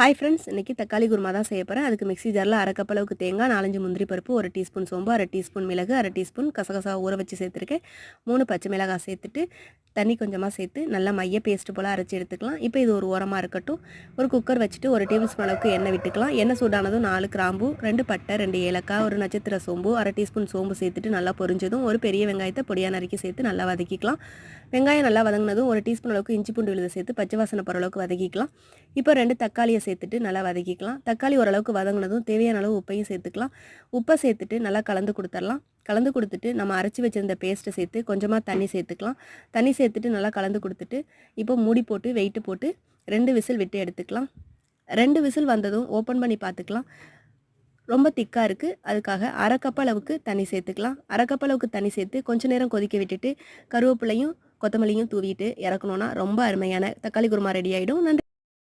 Hi friends, இன்றைக்கி தக்காளி குருமா தான் செய்ய போகிறேன். அதுக்கு மிக்ஸி ஜாரில் அரை கப் அளவுக்கு தேங்காய், 4 முந்திரி பருப்பு, 1 டீஸ்பூன் சோம்பு, அரை டீஸ்பூன் மிளகு, அரை டீஸ்பூன் கசகசா ஊற வச்சு சேர்த்துருக்கேன். 3 பச்சை மிளகாய் சேர்த்துட்டு தண்ணி கொஞ்சமாக சேர்த்து நல்லா மைய பேஸ்ட்டு போல் அரைச்சி எடுத்துக்கலாம். இப்போ இது ஒரு ஓரமாக இருக்கட்டும். ஒரு குக்கர் வச்சுட்டு 1 டேபிள் ஸ்பூன் அளவுக்கு எண்ணெய் விட்டுக்கலாம். எண்ணெய் சூடானதும் 4 கிராம்பு, 2 பட்டை, 2 ஏலக்காய், ஒரு நட்சத்திர சோம்பு, அரை டீஸ்பூன் சோம்பு சேர்த்துட்டு நல்லா பொரிஞ்சதும் ஒரு பெரிய வெங்காயத்தை பொடியாக நறுக்கி சேர்த்து நல்லா வதக்கிக்கலாம். வெங்காயம் நல்லா வதங்கினதும் 1 டீஸ்பூன் அளவுக்கு இஞ்சி பூண்டு விழுதை சேர்த்து பச்சை வாசனை போகிற அளவுக்கு வதக்கிக்கலாம். இப்போ 2 தக்காளியை சேர்த்துட்டு நல்லா வதக்கிக்கலாம். தக்காளி ஓரளவுக்கு வதங்கினதும் தேவையான அளவு உப்பையும் சேர்த்துக்கலாம். உப்பை சேர்த்துட்டு நல்லா கலந்து கொடுத்துடலாம். கலந்து கொடுத்துட்டு நம்ம அரைச்சி வச்சிருந்த பேஸ்ட்டை சேர்த்து கொஞ்சமாக தண்ணி சேர்த்துக்கலாம். தண்ணி சேர்த்துட்டு நல்லா கலந்து கொடுத்துட்டு இப்போ மூடி போட்டு வெயிட்டு போட்டு 2 விசில் விட்டு எடுத்துக்கலாம். 2 விசில் வந்ததும் ஓப்பன் பண்ணி பார்த்துக்கலாம். ரொம்ப திக்காக இருக்குது, அதுக்காக அரை கப் அளவுக்கு தண்ணி சேர்த்துக்கலாம். அரை கப் அளவுக்கு தண்ணி சேர்த்து கொஞ்சம் நேரம் கொதிக்க விட்டுட்டு கருவேப்பிலையும் கொத்தமல்லியும் தூவிட்டு இறக்கணுன்னா ரொம்ப அருமையான தக்காளி குருமா ரெடி ஆகிடும். நன்றி.